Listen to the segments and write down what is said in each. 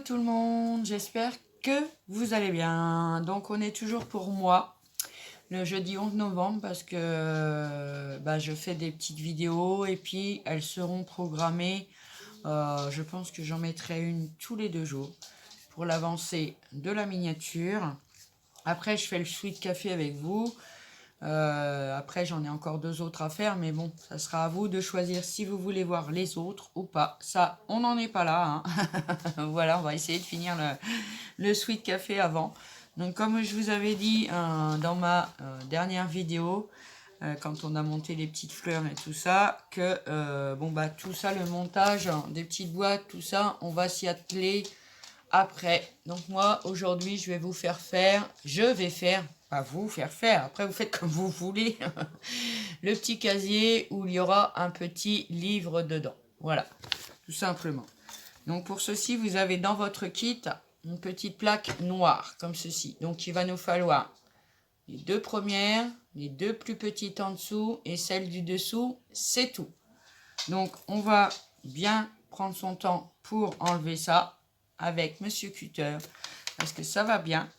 tout le monde, j'espère que vous allez bien. Donc on est toujours pour moi, le jeudi 11 novembre, parce que je fais des petites vidéos et puis elles seront programmées. Je pense que j'en mettrai une tous les 2 jours pour l'avancée de la miniature. Après je fais le sweet café avec vous. Après j'en ai encore 2 autres à faire, mais bon, ça sera à vous de choisir si vous voulez voir les autres ou pas. Ça, on n'en est pas là, hein. Voilà, on va essayer de finir le sweet café avant. Donc comme je vous avais dit dans ma dernière vidéo, quand on a monté les petites fleurs et tout ça, que tout ça, le montage des petites boîtes, tout ça, on va s'y atteler après. Donc moi aujourd'hui je vais pas vous faire faire, après vous faites comme vous voulez, le petit casier où il y aura un petit livre dedans. Voilà, tout simplement. Donc pour ceci, vous avez dans votre kit une petite plaque noire comme ceci. Donc il va nous falloir les 2 premières, les 2 plus petites en dessous et celle du dessous, c'est tout. Donc on va bien prendre son temps pour enlever ça avec Monsieur Cutter parce que ça va bien.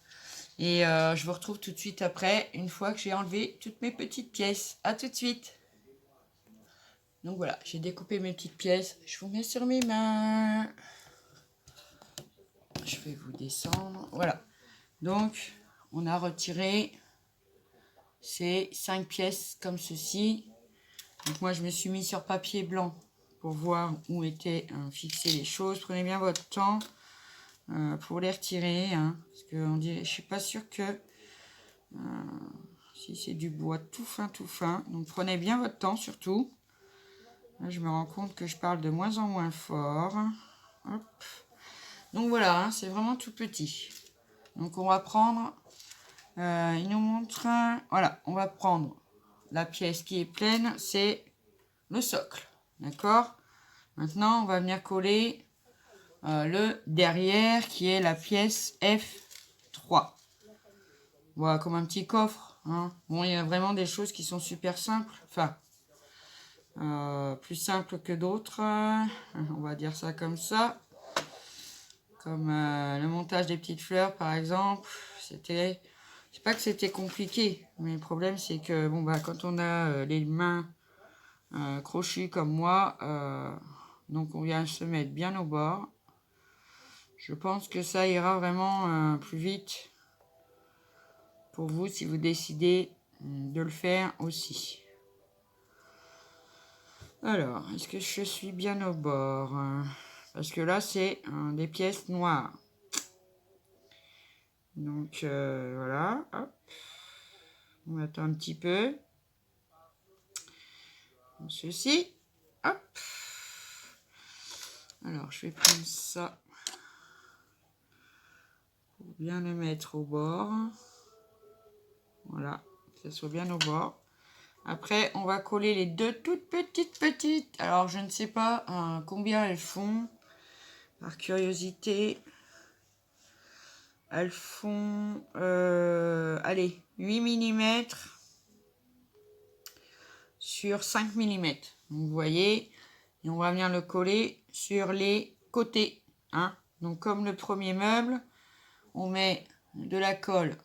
Et je vous retrouve tout de suite après, une fois que j'ai enlevé toutes mes petites pièces. A tout de suite. Donc voilà, j'ai découpé mes petites pièces. Je vous mets sur mes mains. Je vais vous descendre. Voilà. Donc, on a retiré ces 5 pièces comme ceci. Donc moi, je me suis mis sur papier blanc pour voir où étaient fixées les choses. Prenez bien votre temps pour les retirer. Hein, parce que on dirait, je suis pas sûre que... si c'est du bois tout fin. Donc prenez bien votre temps surtout. Là, je me rends compte que je parle de moins en moins fort. Hop. Donc voilà, hein, c'est vraiment tout petit. Donc on va prendre, il nous montre, voilà, on va prendre la pièce qui est pleine, c'est le socle. D'accord? Maintenant, on va venir coller le derrière qui est la pièce F3. Voilà, comme un petit coffre. Hein. Bon, il y a vraiment des choses qui sont super simples. Enfin, plus simples que d'autres. On va dire ça comme ça. Comme le montage des petites fleurs, par exemple. C'était... C'est pas que c'était compliqué. Mais le problème, c'est que quand on a les mains crochues comme moi, donc on vient se mettre bien au bord. Je pense que ça ira vraiment plus vite pour vous si vous décidez de le faire aussi. Alors, est-ce que je suis bien au bord? Parce que là, c'est des pièces noires. Donc, voilà. Hop. On attend un petit peu. Ceci. Hop. Alors, je vais prendre ça pour bien le mettre au bord. Voilà, que ça soit bien au bord. Après, on va coller les 2 toutes petites. Alors, je ne sais pas combien elles font. Par curiosité, elles font, allez, 8 mm sur 5 mm. Donc, vous voyez, et on va venir le coller sur les côtés. Hein. Donc, comme le premier meuble, on met de la colle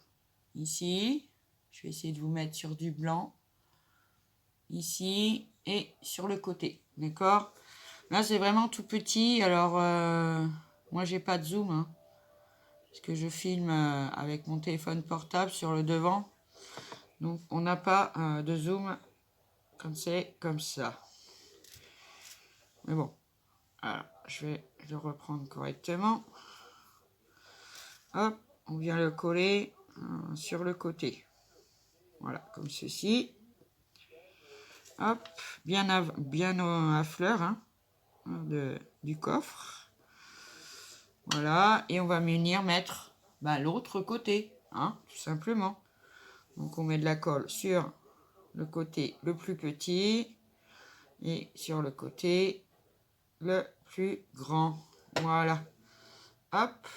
ici. Je vais essayer de vous mettre sur du blanc. Ici et sur le côté. D'accord? Là, c'est vraiment tout petit. Alors, moi, j'ai pas de zoom. Hein, parce que je filme avec mon téléphone portable sur le devant. Donc, on n'a pas de zoom comme c'est comme ça. Mais bon, voilà, je vais le reprendre correctement. Hop, on vient le coller sur le côté. Voilà, comme ceci. Hop, bien à fleur hein, du coffre. Voilà, et on va venir mettre l'autre côté, hein, tout simplement. Donc on met de la colle sur le côté le plus petit et sur le côté le plus grand. Voilà. Hop.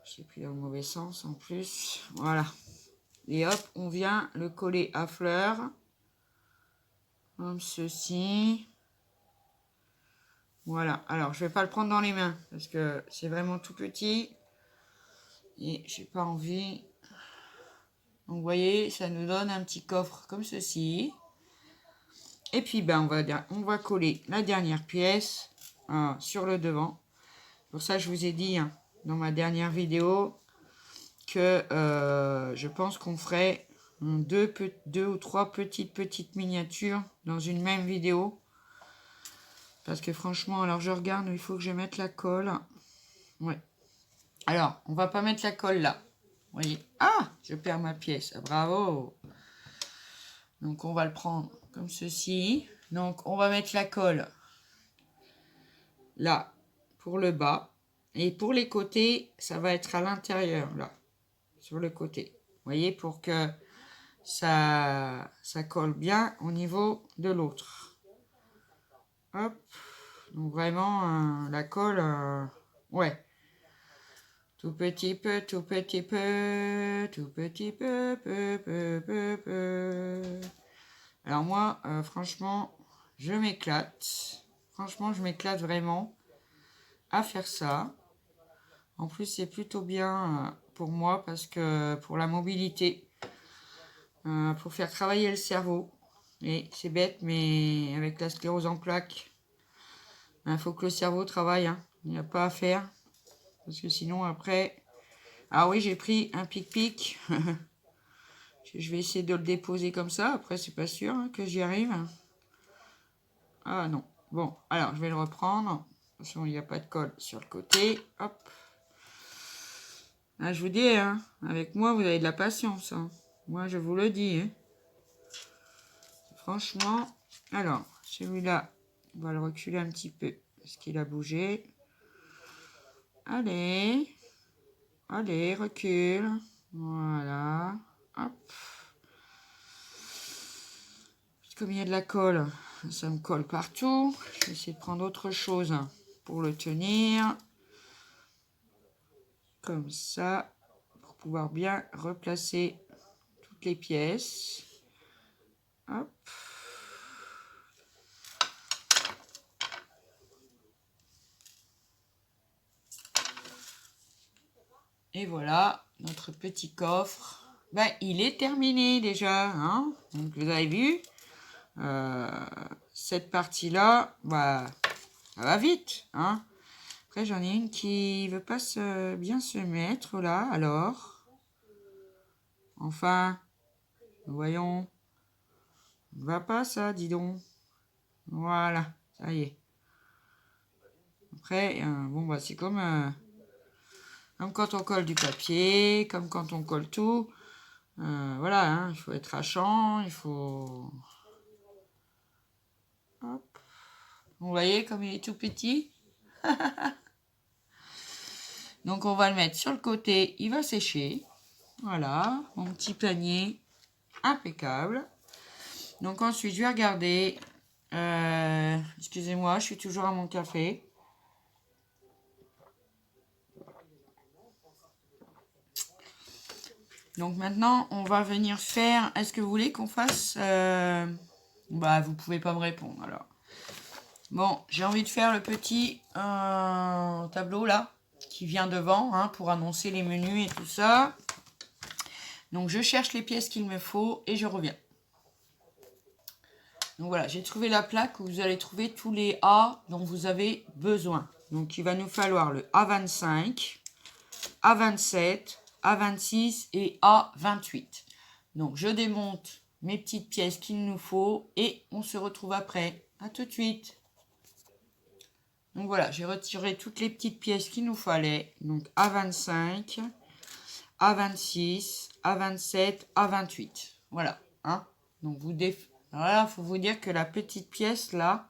J'ai pris dans le mauvais sens en plus. Voilà. Et hop, on vient le coller à fleur. Comme ceci. Voilà, alors je vais pas le prendre dans les mains parce que c'est vraiment tout petit et j'ai pas envie. Donc vous voyez, ça nous donne un petit coffre comme ceci. Et puis ben on va coller la dernière pièce sur le devant. Pour ça je vous ai dit dans ma dernière vidéo que je pense qu'on ferait deux ou trois petites miniatures dans une même vidéo. Parce que franchement, alors je regarde, il faut que je mette la colle. Ouais. Alors, on va pas mettre la colle là. Vous voyez. Ah, je perds ma pièce. Ah, bravo. Donc, on va le prendre comme ceci. Donc, on va mettre la colle là pour le bas. Et pour les côtés, ça va être à l'intérieur là. Sur le côté. Vous voyez, pour que ça colle bien au niveau de l'autre. Hop. Donc, vraiment, la colle, ouais. Tout petit peu, tout petit peu, tout petit peu, peu. Alors moi, franchement, je m'éclate. Franchement, je m'éclate vraiment à faire ça. En plus, c'est plutôt bien pour moi parce que pour la mobilité, pour faire travailler le cerveau. Et c'est bête, mais avec la sclérose en plaques, il faut que le cerveau travaille. Il n'y a pas à faire. Parce que sinon, après... Ah oui, j'ai pris un pic-pic. Je vais essayer de le déposer comme ça. Après, c'est pas sûr que j'y arrive. Ah non. Bon, alors, je vais le reprendre. De toute façon, il n'y a pas de colle sur le côté. Hop. Là, je vous dis, avec moi, vous avez de la patience. Moi, je vous le dis. Franchement. Alors, celui-là, on va le reculer un petit peu. Parce qu'il a bougé. Allez. Allez, recule. Voilà. Hop. Comme il y a de la colle, ça me colle partout. Je vais essayer de prendre autre chose pour le tenir. Comme ça, pour pouvoir bien replacer toutes les pièces. Hop. Et voilà, notre petit coffre. Ben, il est terminé déjà. Donc, vous avez vu, cette partie-là, bah, ça va vite. Après, j'en ai une qui veut pas bien se mettre là, alors. Enfin, voyons. Ne va pas ça, dis donc. Voilà, ça y est. Après, bon, bah, c'est comme quand on colle du papier, comme quand on colle tout. Voilà, il faut être à champ, il faut... Hop. Vous voyez comme il est tout petit. Donc, on va le mettre sur le côté, il va sécher. Voilà, mon petit panier impeccable. Donc, ensuite, je vais regarder. Excusez-moi, je suis toujours à mon café. Donc maintenant, on va venir faire... Est-ce que vous voulez qu'on fasse... Bah, vous pouvez pas me répondre, alors. Bon, j'ai envie de faire le petit tableau, là, qui vient devant, pour annoncer les menus et tout ça. Donc, je cherche les pièces qu'il me faut et je reviens. Donc, voilà, j'ai trouvé la plaque où vous allez trouver tous les A dont vous avez besoin. Donc, il va nous falloir le A25, A27... A26 et A28. Donc, je démonte mes petites pièces qu'il nous faut et on se retrouve après. À tout de suite. Donc, voilà, j'ai retiré toutes les petites pièces qu'il nous fallait. Donc, A25, A26, A27, A28. Voilà. Donc, voilà, il faut vous dire que la petite pièce, là,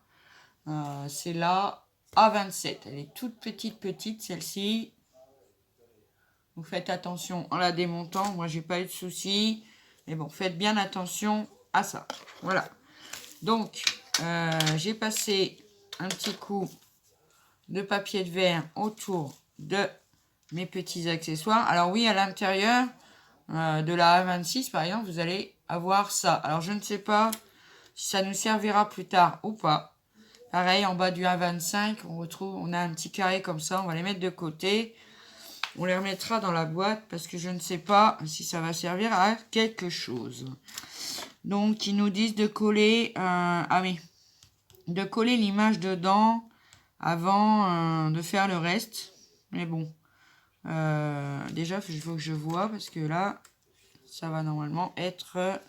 c'est la A27. Elle est toute petite, celle-ci. Vous faites attention en la démontant. Moi, j'ai pas eu de soucis. Mais bon, faites bien attention à ça. Voilà. Donc, j'ai passé un petit coup de papier de verre autour de mes petits accessoires. Alors oui, à l'intérieur de la A26, par exemple, vous allez avoir ça. Alors, je ne sais pas si ça nous servira plus tard ou pas. Pareil, en bas du 1,25, on a un petit carré comme ça. On va les mettre de côté. On les remettra dans la boîte parce que je ne sais pas si ça va servir à quelque chose. Donc, ils nous disent de coller... de coller l'image dedans avant de faire le reste. Mais bon, déjà, il faut que je vois parce que là, ça va normalement être...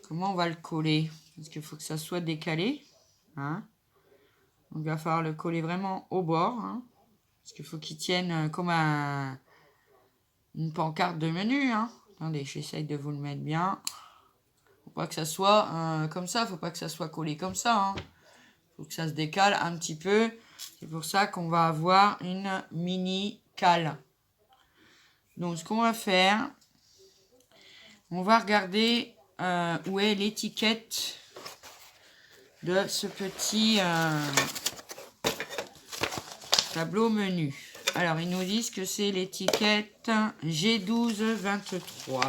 comment on va le coller? Parce qu'il faut que ça soit décalé. Hein? Donc, il va falloir le coller vraiment au bord. Hein? Parce qu'il faut qu'il tienne comme une pancarte de menu. Hein? Attendez, j'essaye de vous le mettre bien. Faut pas que ça soit comme ça. Faut pas que ça soit collé comme ça. Hein? Faut que ça se décale un petit peu. C'est pour ça qu'on va avoir une mini cale. Donc, ce qu'on va faire, on va regarder où est l'étiquette de ce petit tableau menu. Alors, ils nous disent que c'est l'étiquette G1223.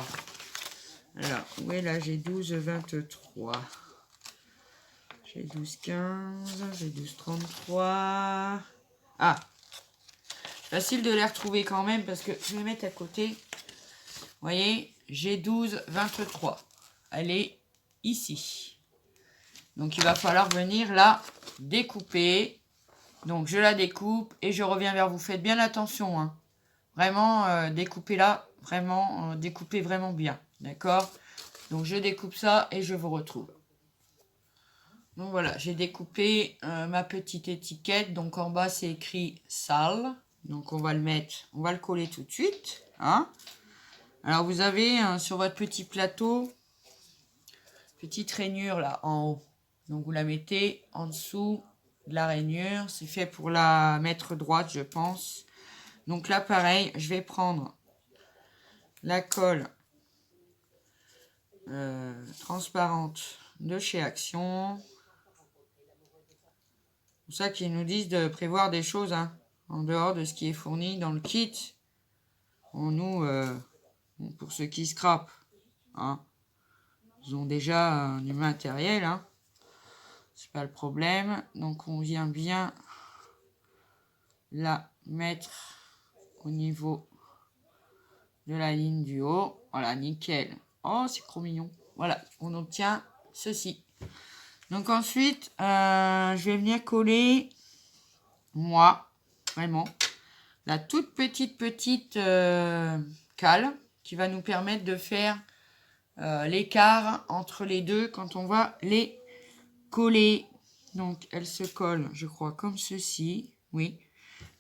Alors, où est la G1223? G1215, G1233. Ah, facile de les retrouver quand même parce que je vais mettre à côté. Vous voyez, G1223. Elle est ici. Donc, il va falloir venir la découper. Donc, je la découpe et je reviens vers vous. Faites bien attention. Hein. Vraiment, découpez-la. Vraiment, découpez vraiment bien. D'accord? Donc, je découpe ça et je vous retrouve. Donc, voilà. J'ai découpé ma petite étiquette. Donc, en bas, c'est écrit « Salle ». Donc, on va le mettre. On va le coller tout de suite. Hein? Alors, vous avez sur votre petit plateau, petite rainure là, en haut. Donc, vous la mettez en dessous de la rainure. C'est fait pour la mettre droite, je pense. Donc là, pareil, je vais prendre la colle transparente de chez Action. C'est pour ça qu'ils nous disent de prévoir des choses hein, en dehors de ce qui est fourni dans le kit. Pour ceux qui scrapent, hein, ils ont déjà du matériel. Hein. C'est pas le problème. Donc on vient bien la mettre au niveau de la ligne du haut. Voilà, nickel. Oh, c'est trop mignon. Voilà, on obtient ceci. Donc ensuite, je vais venir coller, moi, vraiment, la toute petite cale qui va nous permettre de faire l'écart entre les deux quand on va les coller. Donc, elle se colle, je crois, comme ceci. Oui.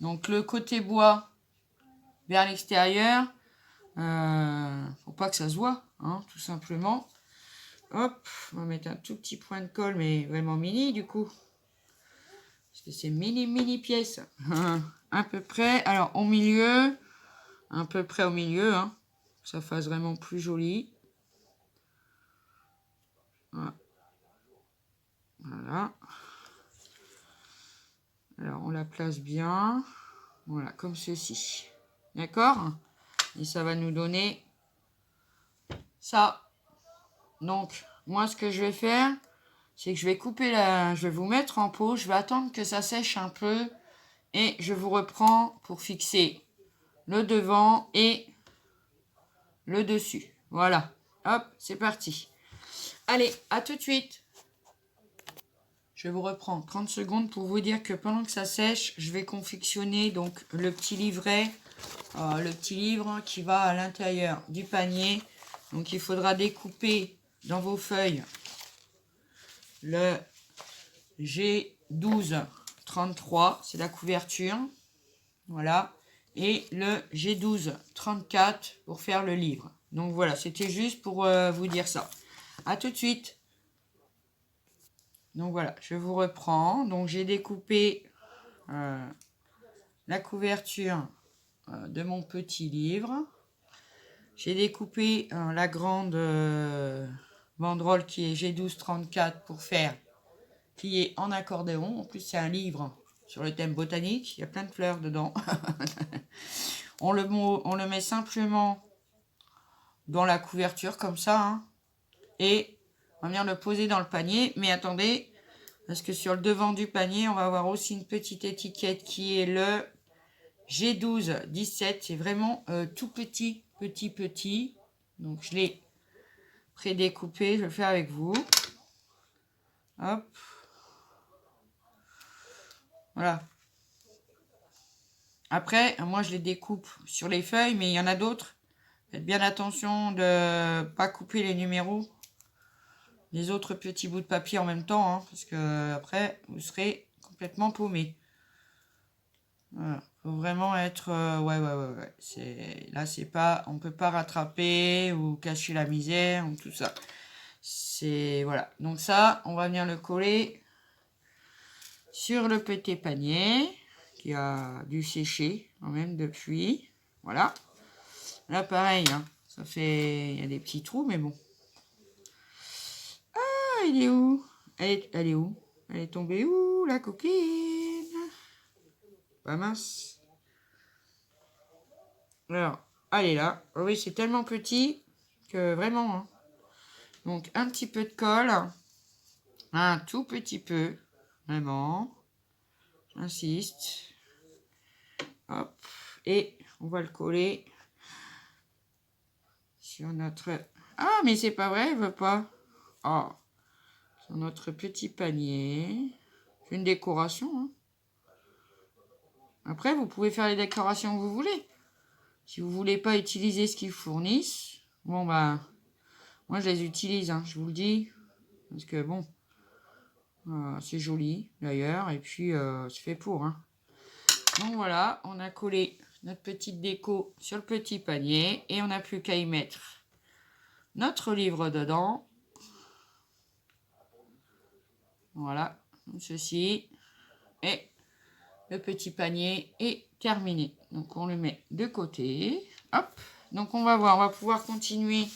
Donc, le côté bois vers l'extérieur. Faut pas que ça se voit, hein, tout simplement. Hop, on va mettre un tout petit point de colle, mais vraiment mini, du coup. Parce que c'est mini pièce. À peu près. Alors, au milieu, à peu près au milieu, hein, que ça fasse vraiment plus joli. Voilà. Alors, on la place bien. Voilà, comme ceci. D'accord? Et ça va nous donner ça. Donc, moi, ce que je vais faire, c'est que je vais couper je vais vous mettre en pause. Je vais attendre que ça sèche un peu. Et je vous reprends pour fixer le devant et le dessus. Voilà. Hop, c'est parti. Allez, à tout de suite. Je vous reprends 30 secondes pour vous dire que pendant que ça sèche, je vais confectionner donc le petit livret, le petit livre qui va à l'intérieur du panier. Donc il faudra découper dans vos feuilles le G1233, c'est la couverture. Voilà. Et le G1234 pour faire le livre. Donc voilà, c'était juste pour vous dire ça. À tout de suite. Donc voilà, je vous reprends. Donc j'ai découpé la couverture de mon petit livre. J'ai découpé la grande banderole qui est G1234 pour faire plier en accordéon. En plus, c'est un livre sur le thème botanique. Il y a plein de fleurs dedans. On le met simplement dans la couverture comme ça. Hein, et on va venir le poser dans le panier. Mais attendez, Parce que sur le devant du panier, on va avoir aussi une petite étiquette qui est le G12-17. C'est vraiment tout petit, petit. Donc, je l'ai prédécoupé. Je le fais avec vous. Hop. Voilà. Après, moi, je les découpe sur les feuilles, mais il y en a d'autres. Faites bien attention de ne pas couper les numéros des autres petits bouts de papier en même temps, hein, parce que après, vous serez complètement paumé. Voilà. Faut vraiment être... ouais. Là, c'est pas... On peut pas rattraper ou cacher la misère ou tout ça. C'est... Voilà. Donc ça, on va venir le coller sur le petit panier qui a dû sécher quand même depuis. Voilà. Là, pareil, hein, ça fait... Il y a des petits trous, mais bon. Ah, il est où? Elle est où? Elle est tombée où, la coquine? Pas mince. Alors, elle est là. Oh oui, c'est tellement petit que vraiment... Hein. Donc, un petit peu de colle. Un tout petit peu. Vraiment. J'insiste. Hop. Et on va le coller sur notre... Ah, mais c'est pas vrai, elle veut pas. Oh. Sur notre petit panier. C'est une décoration. Hein. Après, vous pouvez faire les décorations que vous voulez. Si vous voulez pas utiliser ce qu'ils fournissent, bon bah, moi je les utilise, hein, je vous le dis. Parce que bon, c'est joli d'ailleurs. Et puis, c'est fait pour. Hein. Donc voilà, on a collé notre petite déco sur le petit panier. Et on n'a plus qu'à y mettre notre livre dedans. Voilà, comme ceci. Et le petit panier est terminé. Donc on le met de côté. Hop. Donc on va voir, on va pouvoir continuer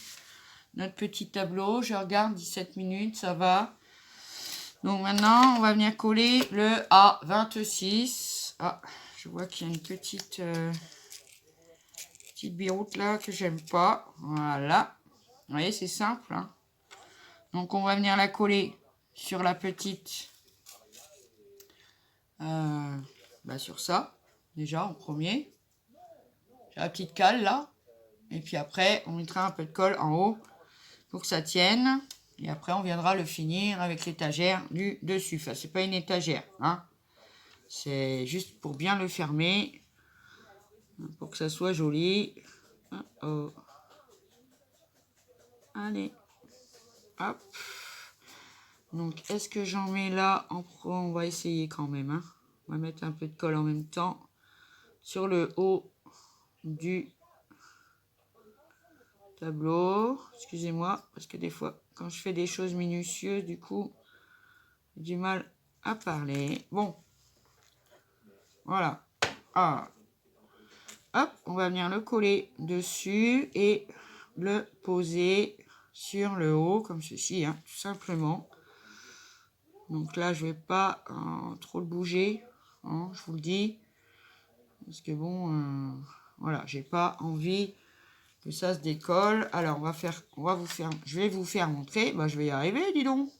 notre petit tableau. Je regarde 17 minutes, ça va. Donc maintenant, on va venir coller le A26. Ah, je vois qu'il y a une petite biroute là que j'aime pas. Voilà. Vous voyez, c'est simple. Hein. Donc on va venir la coller sur la petite... sur ça, déjà en premier. J'ai la petite cale là. Et puis après, on mettra un peu de colle en haut pour que ça tienne. Et après, on viendra le finir avec l'étagère du dessus. Enfin, c'est pas une étagère. Hein. C'est juste pour bien le fermer. Pour que ça soit joli. Oh. Allez. Hop. Donc, est-ce que j'en mets là en pro? On va essayer quand même. Hein. On va mettre un peu de colle en même temps sur le haut du tableau. Excusez-moi, parce que des fois, quand je fais des choses minutieuses, du coup, j'ai du mal à parler. Bon. Voilà. Ah. Hop, on va venir le coller dessus et le poser sur le haut, comme ceci, hein, tout simplement. Donc là, je vais pas trop le bouger, hein, je vous le dis. Parce que bon, voilà, j'ai pas envie que ça se décolle. Alors, je vais vous faire montrer. Bah, je vais y arriver, dis donc.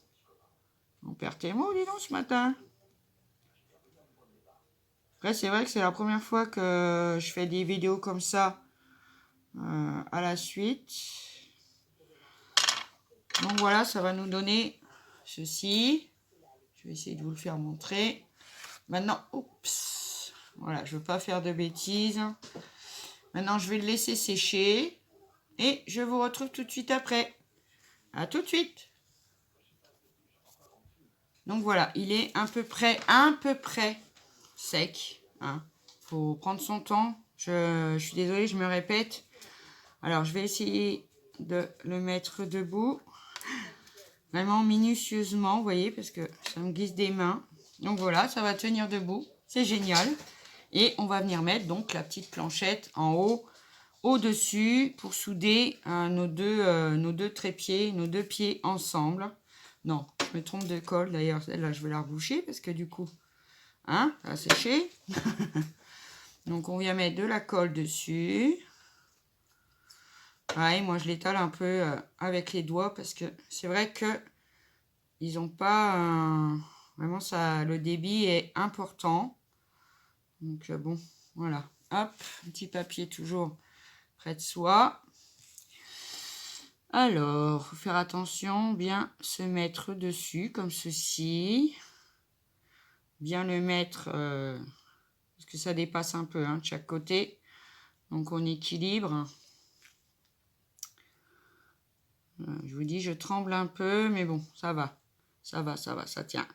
On perd tes mots, dis donc, ce matin. Après, c'est vrai que c'est la première fois que je fais des vidéos comme ça à la suite. Donc voilà, ça va nous donner ceci. Je vais essayer de vous le faire montrer. Maintenant, oups. Voilà, je ne veux pas faire de bêtises. Maintenant, je vais le laisser sécher. Et je vous retrouve tout de suite après. À tout de suite. Donc voilà, il est à peu près sec. Hein. Faut prendre son temps. Je suis désolée, je me répète. Alors, je vais essayer de le mettre debout. Vraiment minutieusement, vous voyez, parce que ça me glisse des mains. Donc voilà, ça va tenir debout. C'est génial. Et on va venir mettre donc la petite planchette en haut, au-dessus, pour souder nos deux trépieds, nos deux pieds ensemble. Non, je me trompe de colle. D'ailleurs, celle-là, je vais la reboucher parce que du coup, hein, ça va sécher. Donc, on vient mettre de la colle dessus. Ouais, moi, je l'étale un peu avec les doigts parce que c'est vrai que ils n'ont pas... Vraiment, ça, le débit est important. Donc, bon, voilà. Hop, un petit papier toujours près de soi. Alors, faut faire attention, bien se mettre dessus, comme ceci. Bien le mettre, parce que ça dépasse un peu, hein, de chaque côté. Donc, on équilibre. Je vous dis, je tremble un peu, mais bon, ça va. Ça va, ça tient.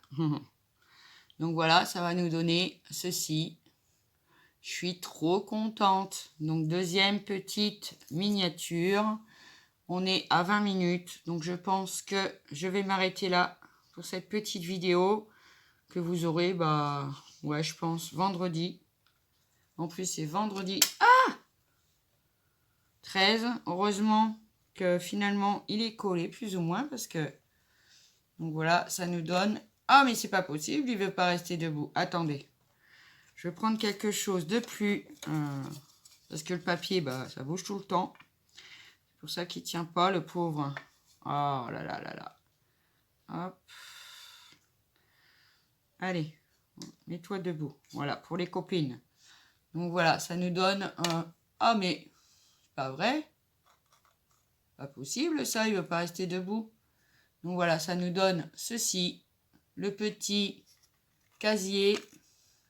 Donc voilà, ça va nous donner ceci. Je suis trop contente. Donc deuxième petite miniature. On est à 20 minutes. Donc je pense que je vais m'arrêter là pour cette petite vidéo que vous aurez, bah, ouais, je pense vendredi. En plus, c'est vendredi 13. Heureusement que finalement, il est collé plus ou moins parce que... Donc voilà, ça nous donne... Ah, mais c'est pas possible, il veut pas rester debout. Attendez. Je vais prendre quelque chose de plus... parce que le papier, bah, ça bouge tout le temps. C'est pour ça qu'il tient pas, le pauvre. Oh là là là là. Hop. Allez, mets-toi debout. Voilà, pour les copines. Donc voilà, ça nous donne un... Ah, mais c'est pas vrai. Pas possible, ça, il veut pas rester debout. Donc voilà, ça nous donne ceci. Le petit casier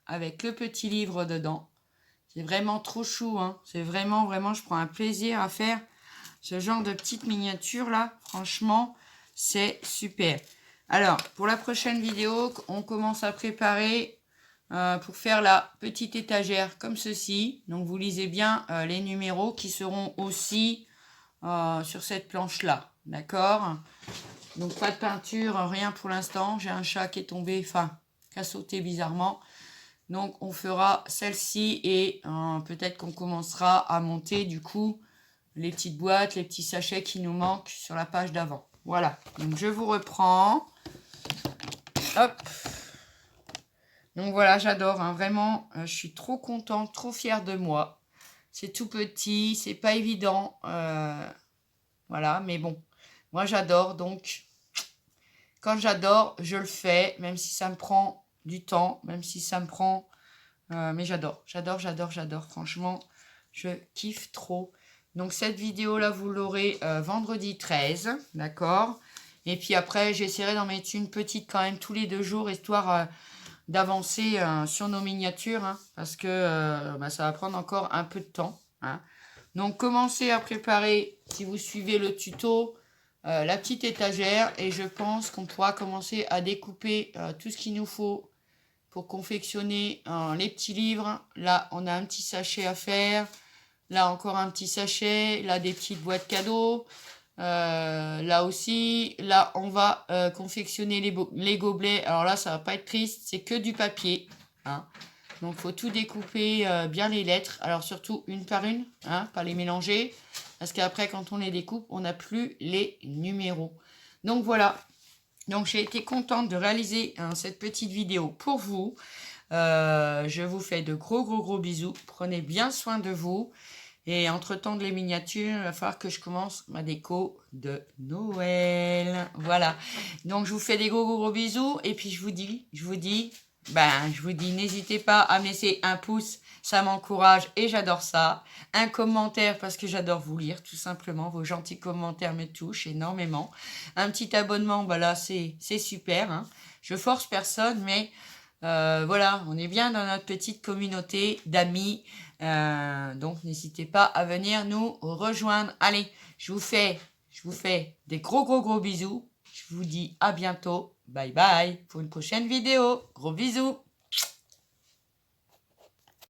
avec le petit livre dedans. C'est vraiment trop chou, hein. C'est vraiment, vraiment, je prends un plaisir à faire ce genre de petite miniature là. Franchement, c'est super. Alors, pour la prochaine vidéo, on commence à préparer pour faire la petite étagère comme ceci. Donc, vous lisez bien les numéros qui seront aussi sur cette planche là. D'accord? Donc, pas de peinture, rien pour l'instant. J'ai un chat qui est tombé, enfin, qui a sauté bizarrement. Donc, on fera celle-ci et peut-être qu'on commencera à monter du coup les petites boîtes, les petits sachets qui nous manquent sur la page d'avant. Voilà, donc je vous reprends. Hop. Donc voilà, j'adore, hein, vraiment, je suis trop contente, trop fière de moi. C'est tout petit, c'est pas évident. Voilà, mais bon, moi j'adore, donc quand j'adore, je le fais, même si ça me prend du temps, même si ça me prend... mais j'adore, franchement, je kiffe trop. Donc cette vidéo-là, vous l'aurez vendredi 13, d'accord? Et puis après, j'essaierai d'en mettre une petite quand même tous les 2 jours, histoire d'avancer sur nos miniatures, hein, parce que bah, ça va prendre encore un peu de temps. Hein. Donc commencez à préparer, si vous suivez le tuto, la petite étagère. Et je pense qu'on pourra commencer à découper tout ce qu'il nous faut pour confectionner les petits livres. Là, on a un petit sachet à faire. Là, encore un petit sachet. Là, des petites boîtes cadeaux. Là aussi. Là, on va confectionner les gobelets. Alors là, ça va pas être triste. C'est que du papier. Hein. Donc, il faut tout découper bien les lettres. Alors, surtout une par une. Hein, pas les mélanger. Parce qu'après, quand on les découpe, on n'a plus les numéros. Donc, voilà. Donc, j'ai été contente de réaliser cette petite vidéo pour vous. Je vous fais de gros bisous. Prenez bien soin de vous. Et entre-temps de les miniatures, il va falloir que je commence ma déco de Noël. Voilà. Donc, je vous fais des gros bisous. Et puis, je vous dis, n'hésitez pas à me laisser un pouce. Ça m'encourage et j'adore ça. Un commentaire parce que j'adore vous lire, tout simplement. Vos gentils commentaires me touchent énormément. Un petit abonnement, bah là, c'est super. Hein. Je force personne, mais voilà, on est bien dans notre petite communauté d'amis. Donc, n'hésitez pas à venir nous rejoindre. Allez, je vous fais des gros bisous. Je vous dis à bientôt. Bye bye pour une prochaine vidéo. Gros bisous.